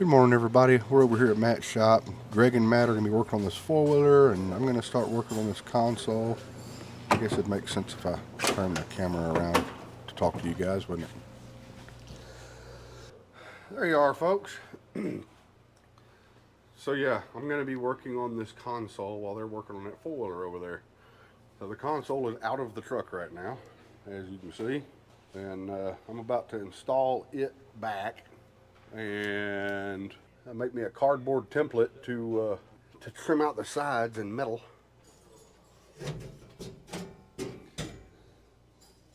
Good morning, everybody. We're over here at Matt's shop. Greg and Matt are going to be working on this four-wheeler, and I'm going to start working on this console. I guess it makes sense if I turn the camera around to talk to you guys, wouldn't it? There you are, folks. So yeah, I'm going to be working on this console while they're working on that four-wheeler over there. So the console is out of the truck right now, as you can see, and I'm about to install it back and make me a cardboard template to trim out the sides in metal.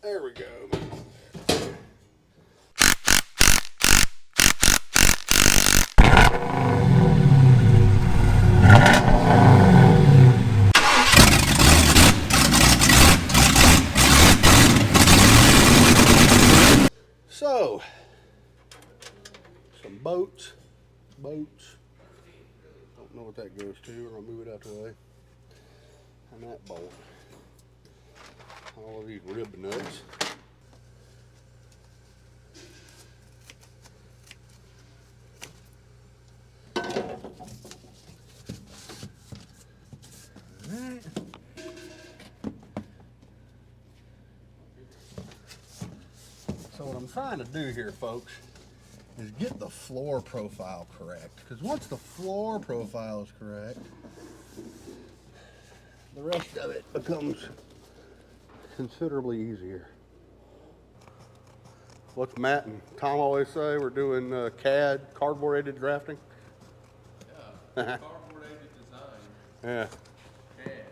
There we go. So, some bolts. Don't know what that goes to. We're gonna move it out the way. And that bolt. All of these rib nuts. Alright. So what I'm trying to do here, folks, is get the floor profile correct. Because once the floor profile is correct, the rest of it becomes considerably easier. What's Matt and Tom always say? We're doing CAD, cardboard aided drafting. Yeah, cardboard aided design. Yeah. CAD.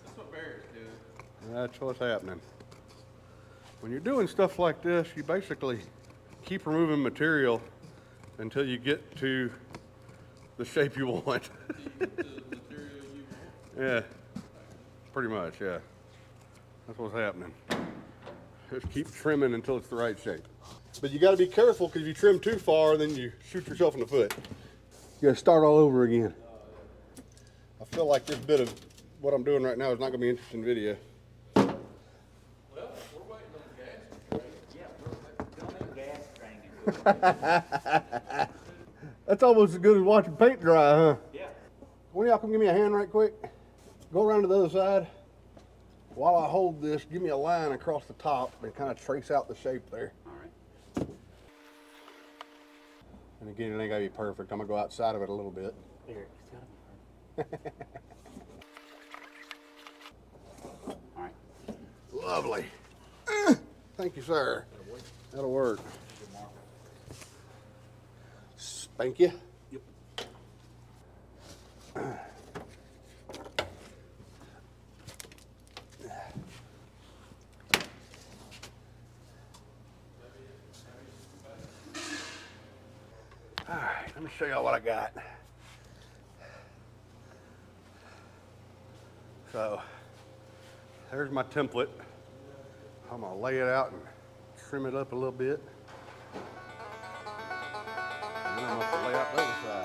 That's what bears do. That's what's happening. When you're doing stuff like this, you basically keep removing material until you get to the shape you want. Until you get the material you want. Yeah, pretty much, yeah. That's what's happening. Just keep trimming until it's the right shape. But you gotta be careful, because if you trim too far, then you shoot yourself in the foot. You gotta start all over again. I feel like this bit of what I'm doing right now is not gonna be an interesting video. That's almost as good as watching paint dry, huh? Yeah. One of y'all come give me a hand right quick. Go around to the other side. While I hold this, give me a line across the top and kind of trace out the shape there. All right. And again, it ain't gotta be perfect. I'm gonna go outside of it a little bit. There, it's gotta be perfect. All right. Lovely. Thank you, sir. That'll work. Thank you. Yep. All right, let me show y'all what I got. So, there's my template. I'm gonna lay it out and trim it up a little bit. And then I'm gonna lay out the other side.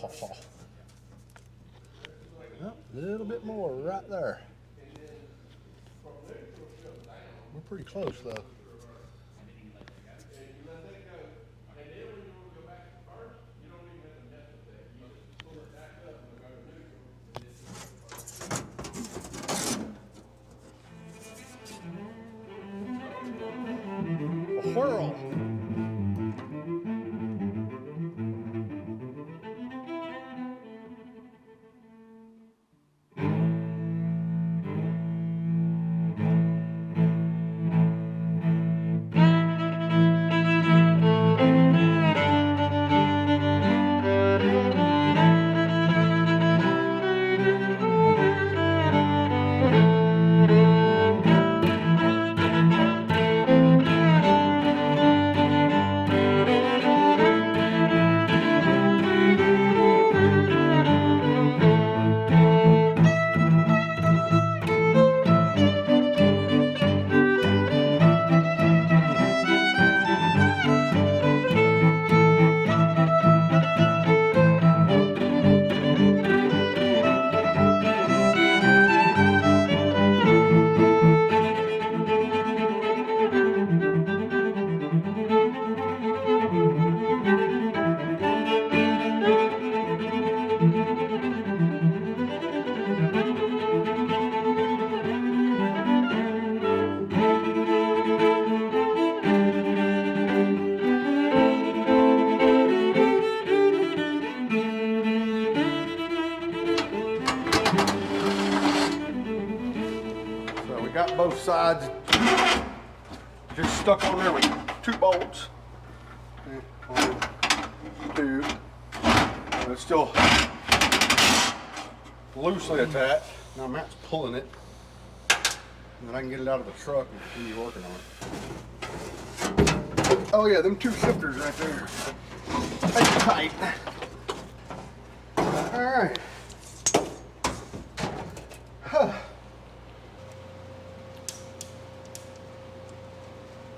A little bit more right there. We're pretty close though. A whirl. Got both sides just stuck on there with 2 bolts. One, 2. And it's still loosely attached. Now Matt's pulling it, and then I can get it out of the truck and continue working on it. Oh yeah, them 2 shifters right there. That's tight. All right.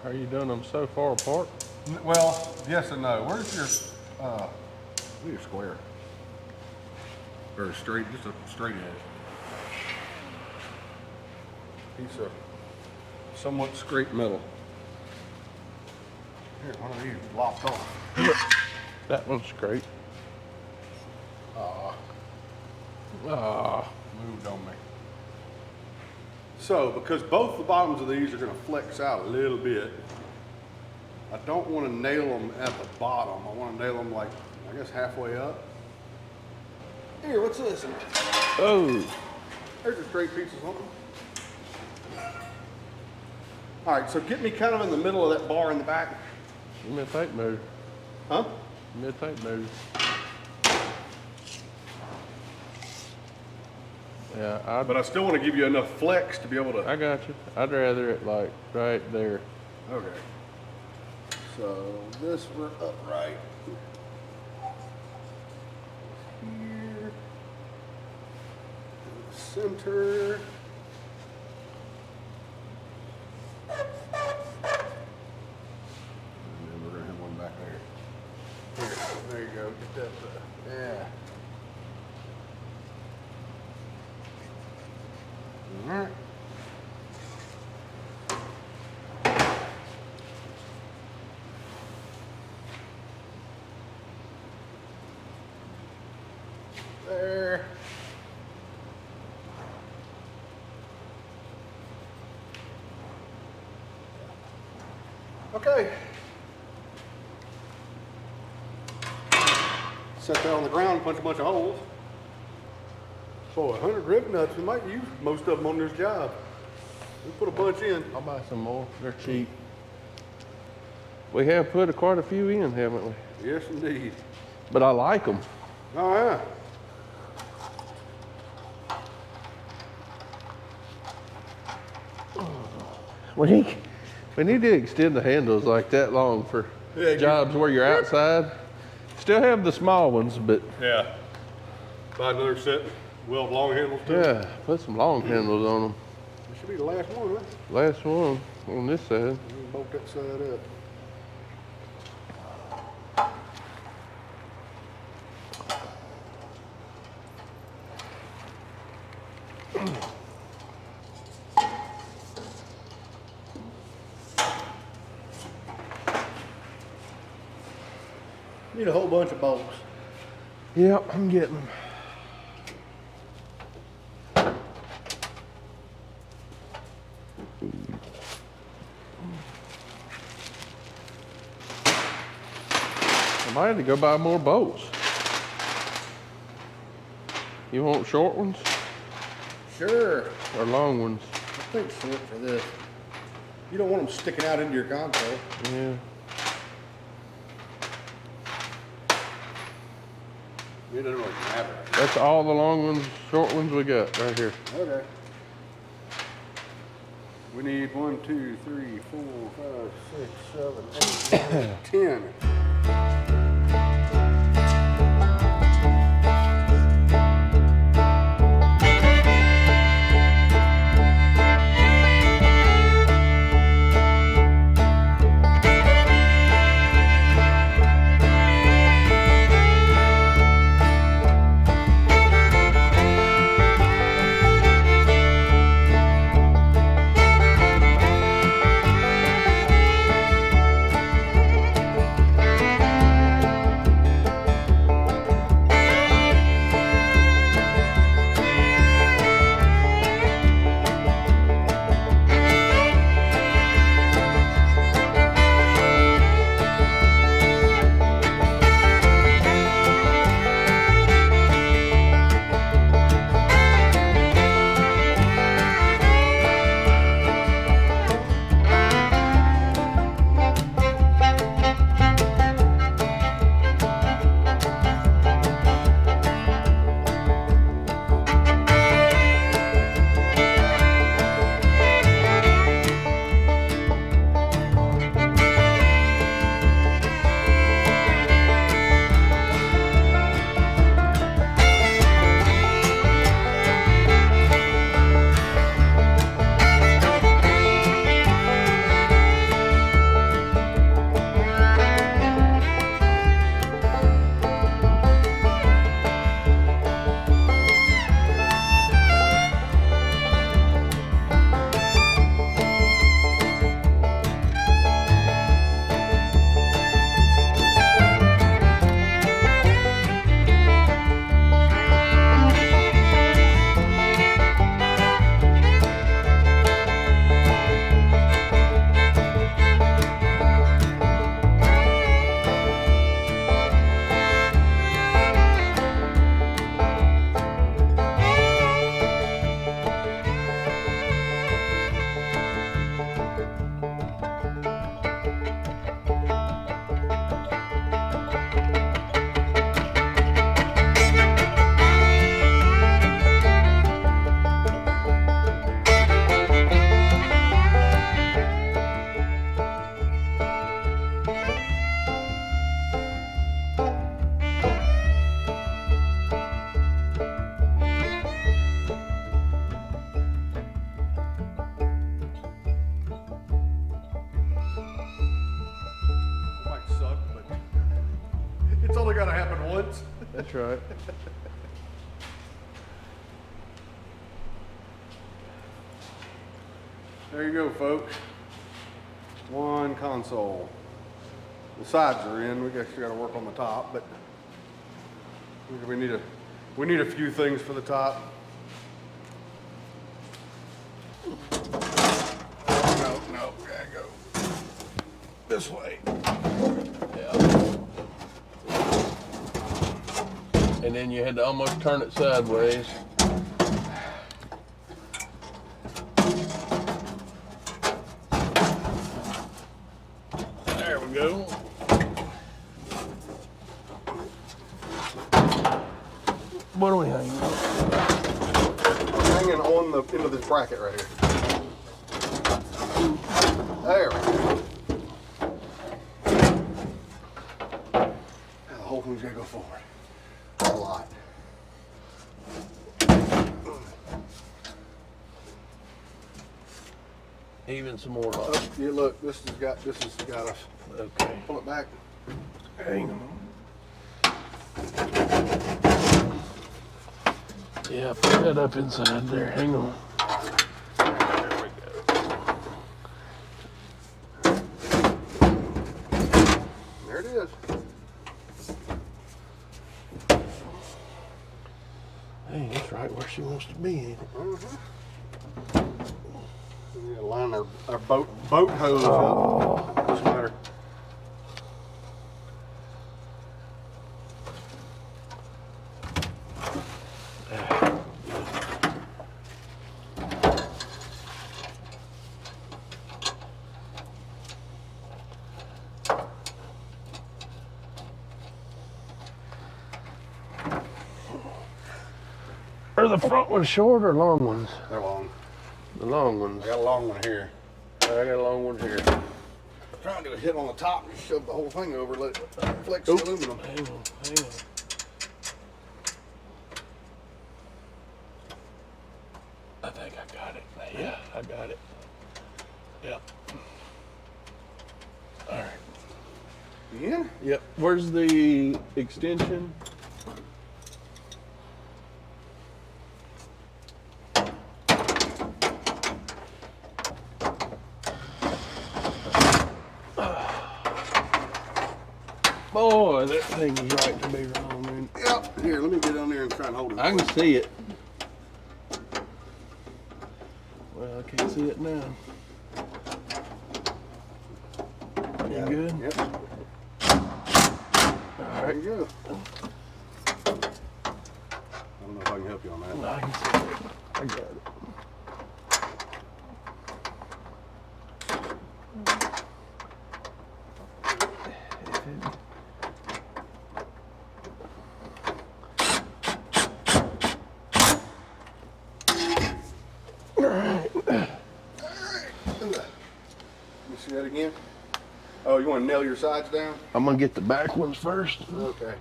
Are you doing them so far apart? Well, yes and no. Where's your, we need a square. Or a straight, just a straight edge. Piece of somewhat scraped metal. Here, one of these lopped off. That one's great. Moved on me. So, because both the bottoms of these are going to flex out a little bit, I don't want to nail them at the bottom. I want to nail them like, I guess, halfway up. Here, what's this? Oh, There's a straight piece of something. All right, so get me kind of in the middle of that bar in the back. give me a tape measure. Huh? Give me a tape measure. Yeah, But I still want to give you enough flex to be able to. I got you. I'd rather it like right there. Okay. So this we're upright. Here. Center. And then we're gonna have one back there. Here, there you go. Get that. Yeah. All right. There. Okay. Set that on the ground, punch a bunch of holes. For 100 rivet nuts, we might use most of them on this job. We put a bunch in. I'll buy some more. They're cheap. We have put quite a few in, haven't we? Yes, indeed. But I like them. Oh, yeah. We need to extend the handles like that long for Yeah, jobs where you're outside. Still have the small ones, but Yeah. Buy another set, weld long handles too. yeah, put some long handles on them. This should be the last one, right? Last one on this side. We can bolt that side up. Need a whole bunch of bolts. Yep, I'm getting them. I might have to go buy more bolts. You want short ones Sure. or long ones? I think short for this. You don't want them sticking out into your console. Yeah. It doesn't really matter. That's all the long ones, short ones we got right here. Okay. We need 1, 2, 3, 4, 5, 6, 7, 8, 9, 10. only gotta happen once. That's right. There you go, folks. One console. The sides are in. We guess you gotta work on the top, but we need a few things for the top. No, gotta go this way. Yeah. And then you had to almost turn it sideways. There we go. What are we hanging on? Hanging on the end of this bracket right here. There we go. Now the whole thing's gotta go forward. A lot. Even some more. Oh, yeah, look, this has got us. Okay. Pull it back. Hang on. Yeah, put that up inside there. Hang on. There we go. There it is. Hey, that's right where she wants to be, ain't it? We need to line our boat hose up. Doesn't matter. Are the front ones short or long ones? They're long. The long ones. I got a long one here. I got a long one here. Trying to hit on the top and shove the whole thing over, let it flex the aluminum. Hang on. I think I got it. Yeah, I got it. Yep. All right. Yeah? Yep. Where's the extension? Boy, that thing is right to be wrong, man. Yep. Here, let me get on there and try and hold it. I can see it. Well, I can't see it now. You good? Yep. All There right. you go. I don't know if I can help you on that. I can see it. I got it. All right. Let me see that again. Oh, you want to nail your sides down? I'm gonna get the back ones first. Okay.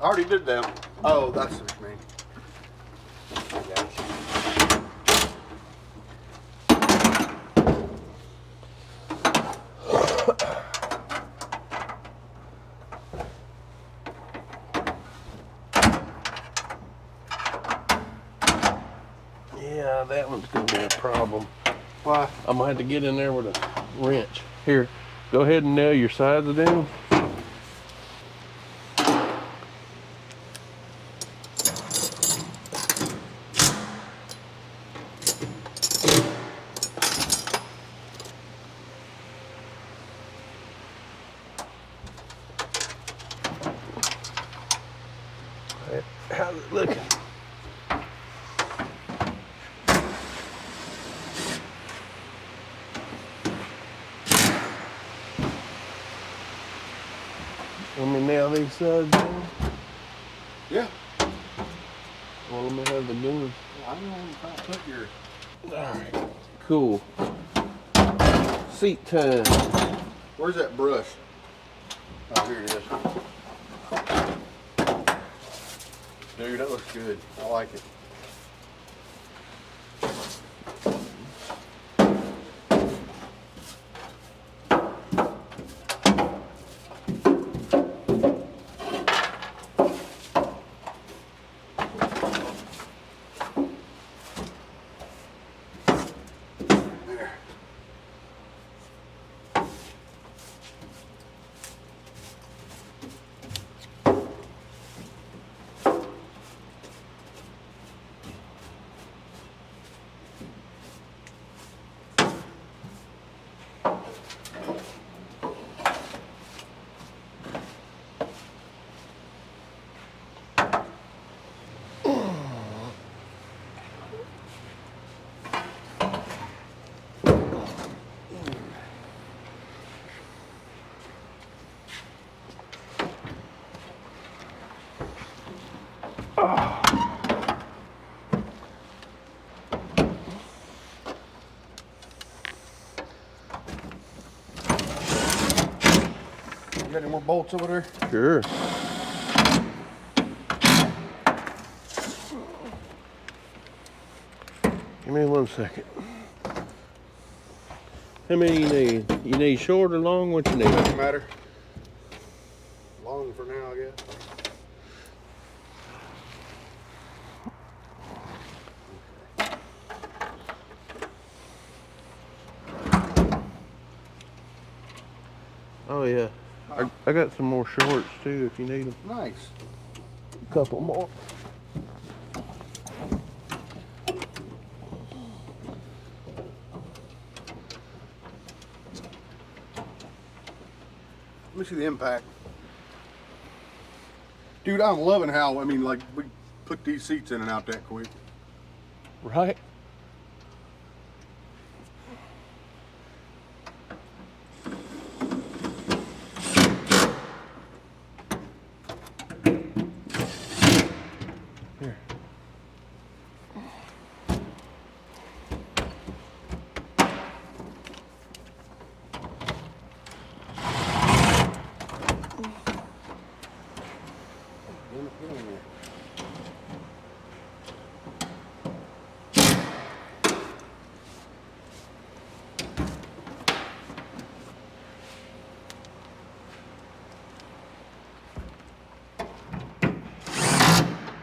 I already did that. Oh, that's what you mean. I got you. Yeah, that one's gonna be a problem. Why? I'm gonna have to get in there with a wrench. Here, go ahead and nail your sides down. How's it looking? Let me nail these sides down. Yeah. Well, let me have the gun. I don't know if I put your. All right. Cool. Seat time. Where's that brush? Oh, here it is. Dude, that looks good. I like it. There. You got any more bolts over there? Sure. Give me 1 second. How many you need? You need short or long? What you need? Doesn't matter. Long for now, I guess. Oh yeah. I I got some more shorts too if you need them. Nice. A couple more. Let me see the impact. Dude, I'm loving how, I mean, like, we put these seats in and out that quick. Right? Here.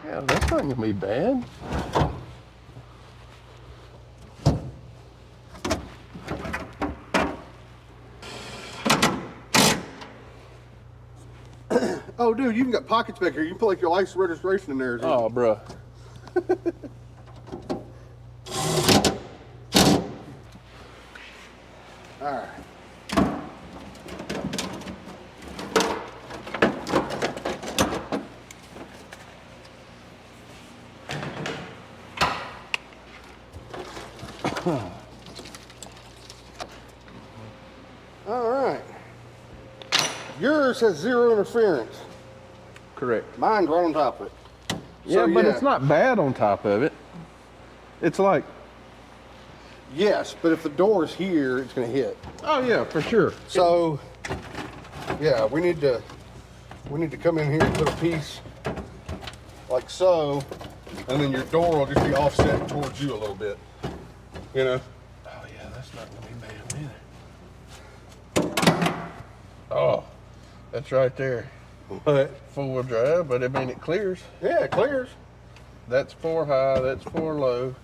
Yeah, that's not gonna be bad. Oh, dude, you even got pockets back here. You can put like your license registration in there. Oh, bruh. All right. All right. Yours has zero interference. Correct. Mine's right on top of it. Yeah, but it's not bad on top of it. It's like, Yes, but if the door's here, it's gonna hit. oh yeah, for sure. So, yeah, we need to come in here and put a piece like so, and then your door will just be offset towards you a little bit. You know? Oh yeah, that's not gonna be bad either. Oh, that's right there. But Four-wheel drive, but I mean it clears. yeah, it clears. That's 4 high, that's 4 low,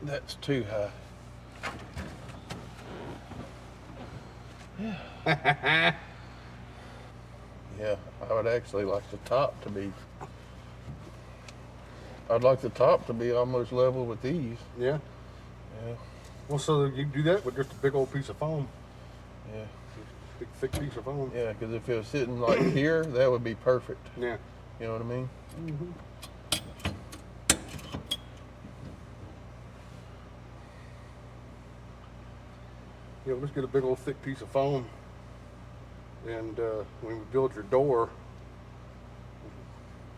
that's 2 high. Yeah. Yeah, I would actually like the top to be, I'd like the top to be almost level with these. Yeah. Yeah, Well, so you do that with just a big old piece of foam, yeah, big thick piece of foam. yeah, because if it was sitting like here, that would be perfect. Yeah. You know what I mean? Yeah, let's get a big old thick piece of foam, and when we build your door,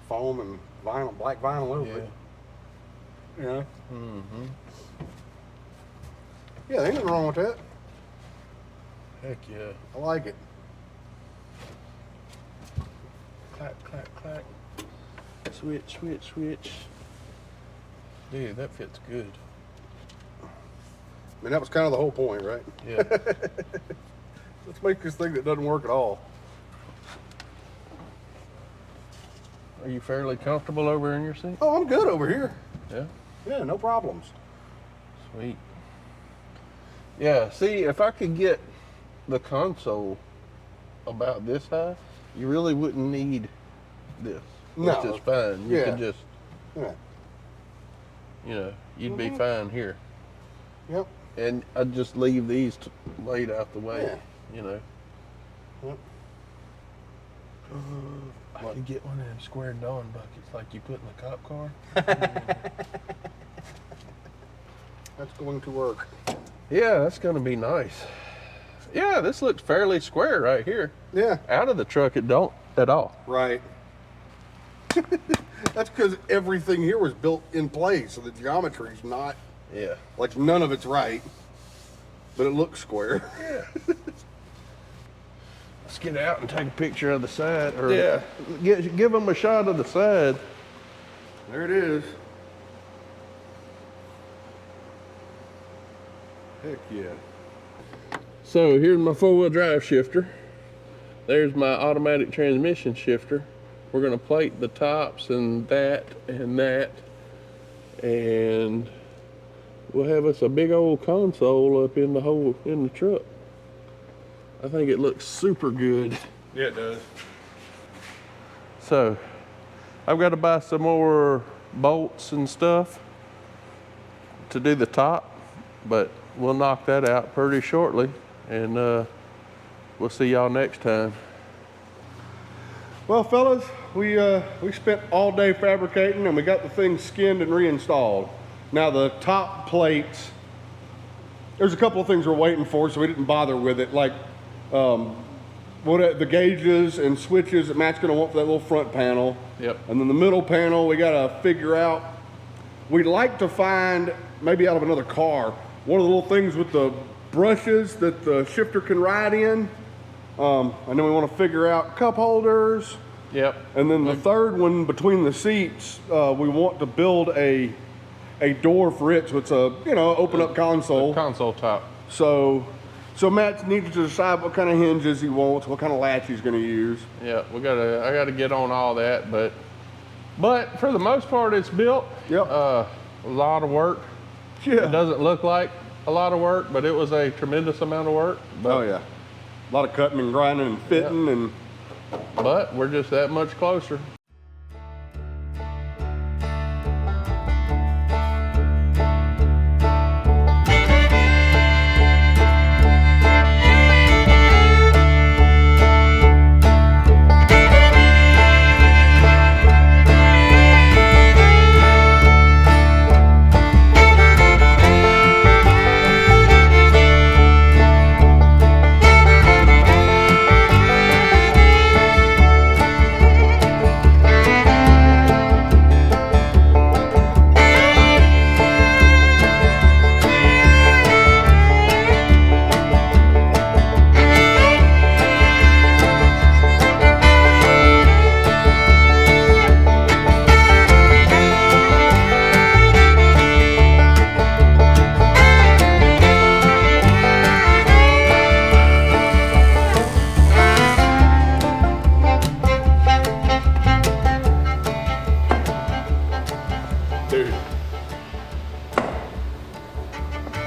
foam and vinyl, black vinyl over Yeah. it. Yeah. Mm-hmm. Yeah, there ain't nothing wrong with that. Heck yeah. I like it. Clack, clack, clack. Switch, switch, switch. Dude, that fits good. I mean, that was kind of the whole point, right? Yeah. Let's make this thing that doesn't work at all. Are you fairly comfortable over in your seat? Oh, I'm good over here. Yeah. Yeah, no problems. Sweet. Yeah, see, if I could get the console about this high, you really wouldn't need this. No. Which is fine. You Yeah. could just, Yeah. you know, you'd be Mhm. fine here. Yep. And I'd just leave these laid out the way, Yeah. you know. Yep. I could get one of them square Dawn buckets like you put in the cop car. That's going to work. Yeah, that's gonna be nice. Yeah, this looks fairly square right here. Yeah. Out of the truck, it don't at all. Right. That's because everything here was built in place, so the geometry's not, Yeah. like, none of it's right, but it looks square. Let's get out and take a picture of the side. Or yeah. Give them a shot of the side. There it is. Heck yeah. So here's my 4-wheel drive shifter. There's my automatic transmission shifter. We're gonna plate the tops and that. And we'll have us a big old console up in the truck. I think it looks super good. Yeah, it does. So I've got to buy some more bolts and stuff to do the top, but we'll knock that out pretty shortly, and we'll see y'all next time. Well, fellas, we spent all day fabricating, and we got the thing skinned and reinstalled. Now the top plates, there's a couple of things we're waiting for, so we didn't bother with it, like the gauges and switches that Matt's gonna want for that little front panel. Yep. And then the middle panel, we gotta figure out. We'd like to find, maybe out of another car, one of the little things with the brushes that the shifter can ride in. And then we want to figure out cup holders. Yep. And then the third one between the seats, we want to build a door for it, so it's a open up console. Console top. So Matt needs to decide what kind of hinges he wants, what kind of latch he's going to use. Yeah, I gotta get on all that, but for the most part, it's built. Yep. A lot of work. Yeah. It doesn't look like a lot of work, but it was a tremendous amount of work. But, Oh yeah. A lot of cutting and grinding and fitting and. But we're just that much closer.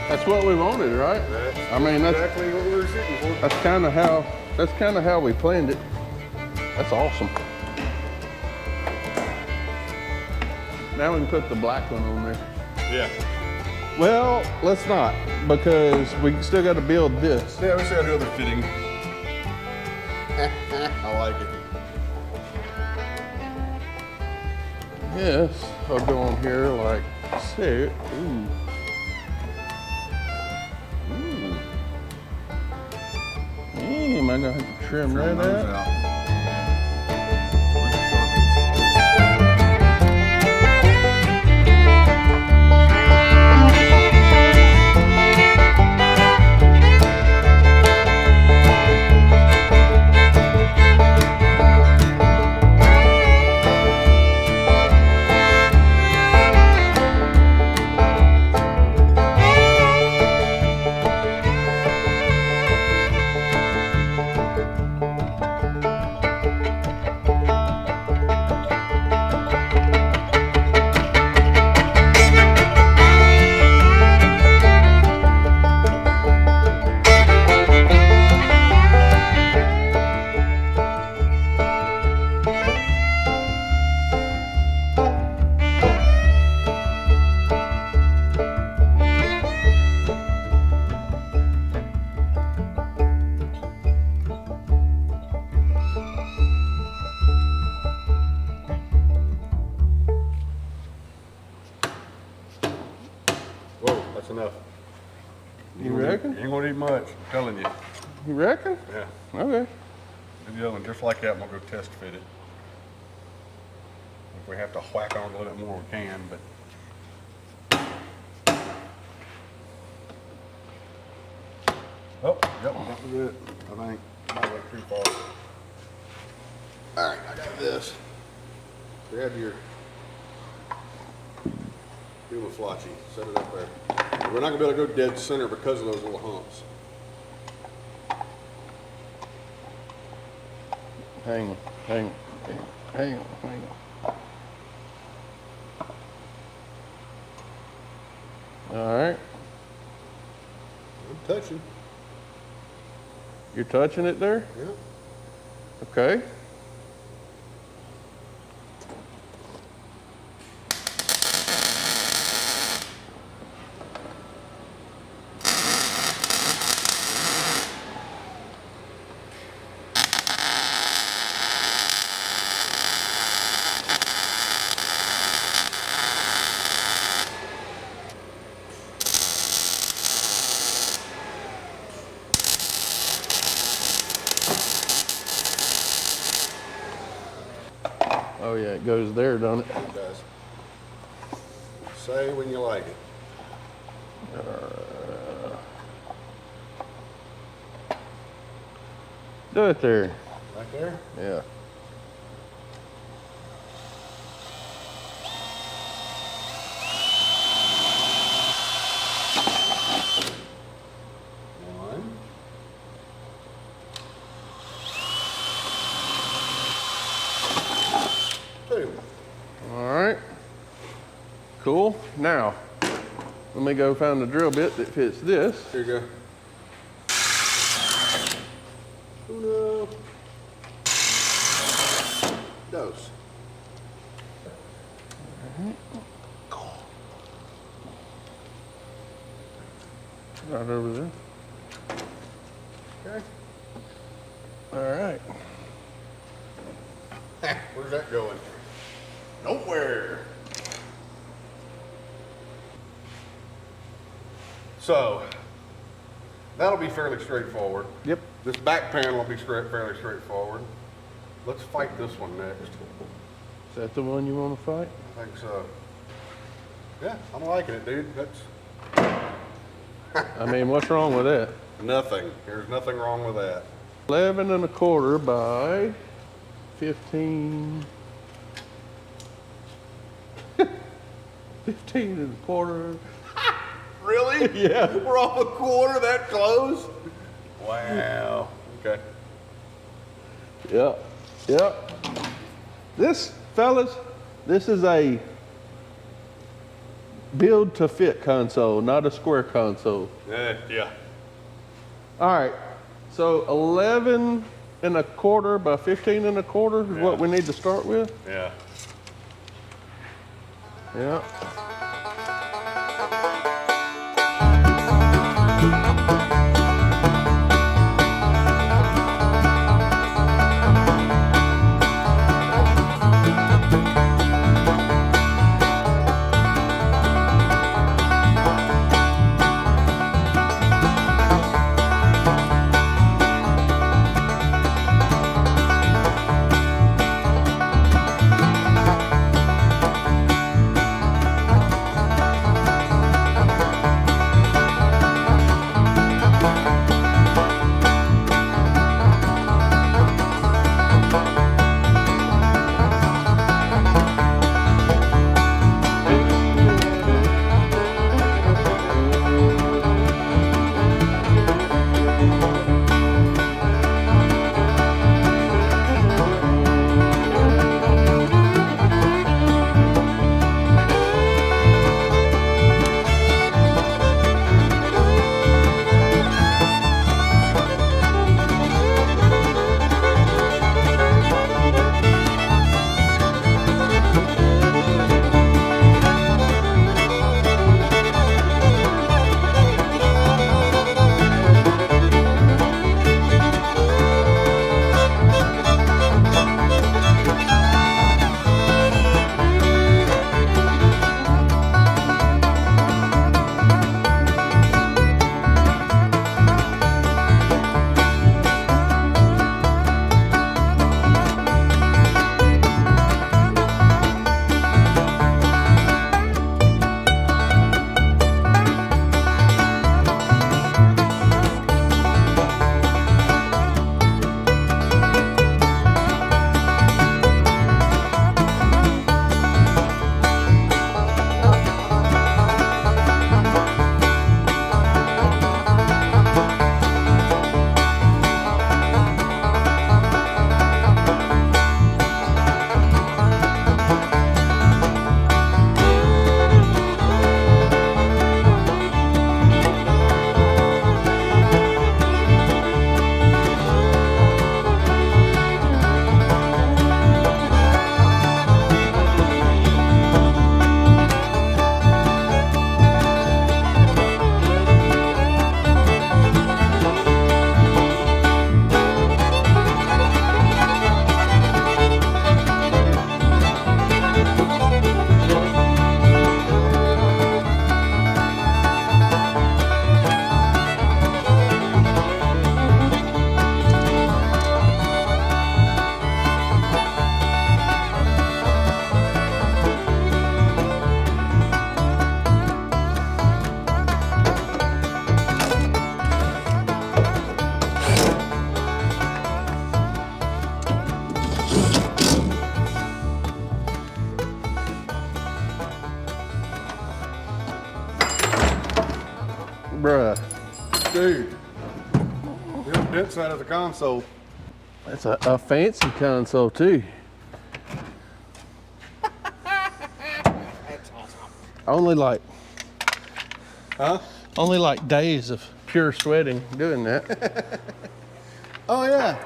That's what we wanted, right? I mean, that's exactly what we were shooting for. that's kind of how we planned it. That's awesome. Now we can put the black one on there. Yeah. Well, let's not, because we still got to build this. Yeah, we still got to do other fitting. I like it. Yes, I'll go on here like so. Ooh. Am I gonna have to trim that out? Whoa, that's enough. You reckon? You ain't gonna need much, I'm telling you. You reckon? Yeah. Okay. Do the other one just like that, and we'll go test fit it. If we have to whack on a little bit more, we can, but. Oh, yep, that was it, I think. Might went too far. All right, I got this. Grab your flotchy, set it up there. We're not gonna be able to go dead center because of those little humps. Hang on. Hang on. All right. I'm touching. You're touching it there? Yeah. Okay. Oh yeah, it goes there, don't it? It does. Say when you like it. Do it there. Right there? Yeah. One. Two. All right. Cool. Now, let me go find the drill bit that fits this. Here you go. Uno. Dos. Right over there. Okay. All right. Where's that going? Nowhere. So, that'll be fairly straightforward. Yep. This back panel will be fairly straightforward. Let's fight this one next. Is that the one you want to fight? I think so. Yeah, I'm liking it, dude. That's I mean, what's wrong with that? nothing. There's nothing wrong with that. 11 and a quarter by 15. 15 and a quarter. Really? Yeah. We're off a quarter that close? Wow. Okay. Yep. Yep. This, fellas, this is a build to fit console, not a square console. Yeah. All right. So 11 and a quarter by 15 and a quarter is what we need to start with. Yeah. Yeah. Bruh. Dude, the old Dentside of the console. That's a fancy console too. That's awesome. Only like Huh? days of pure sweating doing that. Oh yeah,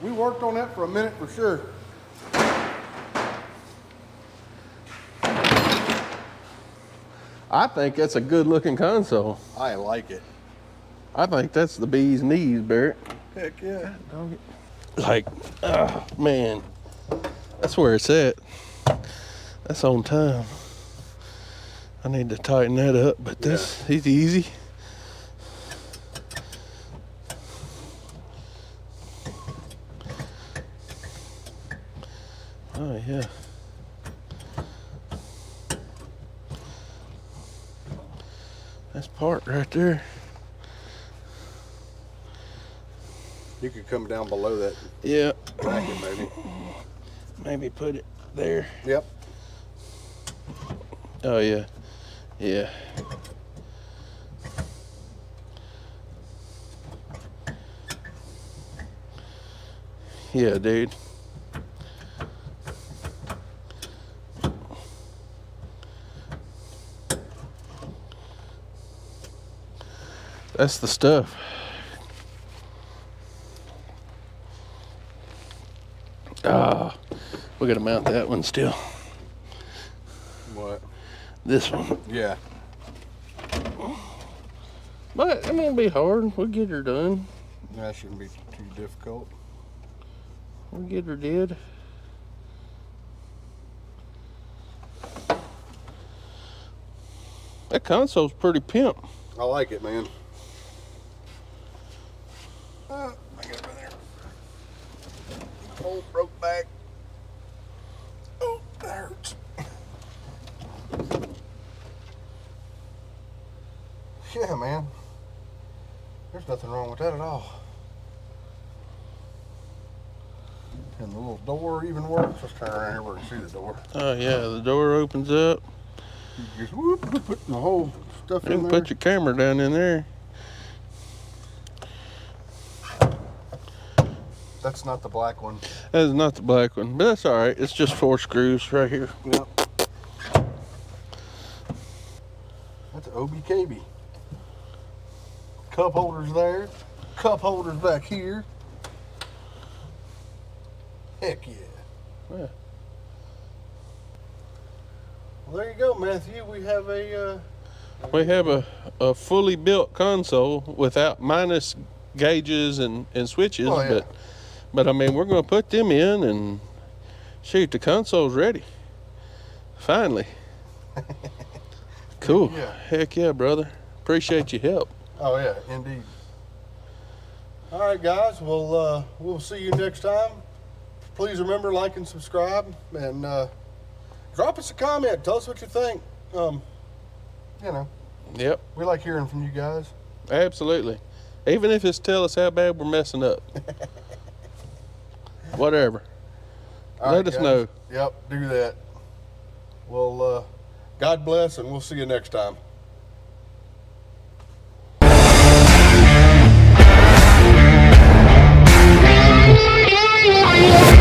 we worked on that for a minute for sure. I think that's a good looking console. I like it. I think that's the bee's knees, Barrett. Heck yeah. Like, oh man, that's where it's at. That's on time. I need to tighten that up, but this is easy. Oh yeah. That's part right there. You could come down below that Yeah. bracket maybe. Maybe put it there. Yep. Oh yeah. Yeah. Yeah, dude. That's the stuff. Ah, we gotta mount that one still. What? This one. Yeah. But it won't be hard. We'll get her done. That shouldn't be too difficult. We'll get her did. That console's pretty pimp. I like it, man. I got it right there. Oh, broke back. Oh, that hurts. Yeah, man. There's nothing wrong with that at all. And the little door even works. Let's turn around here where we can see the door. Oh yeah, the door opens up. You just whoop, put the whole stuff You in can there. put your camera down in there. That's not the black one. That is not the black one, but that's all right. It's just 4 screws right here. Yep. That's OBKB. Cup holders there. Cup holders back here. Heck yeah. Yeah. Well, there you go, Matthew. We have We have a fully built console without minus gauges and switches, Oh, yeah. but I mean we're gonna put them in and shoot, the console's ready. Finally. Cool. Yeah. Heck yeah, brother. Appreciate your help. Oh yeah, indeed. All right, guys. Well, we'll see you next time. Please remember, like and subscribe, and drop us a comment. Tell us what you think. You know, Yep. we like hearing from you guys. Absolutely. Even if it's tell us how bad we're messing up. Whatever. All Let right, us guys. know. Yep, do that. Well, God bless, and we'll see you next time.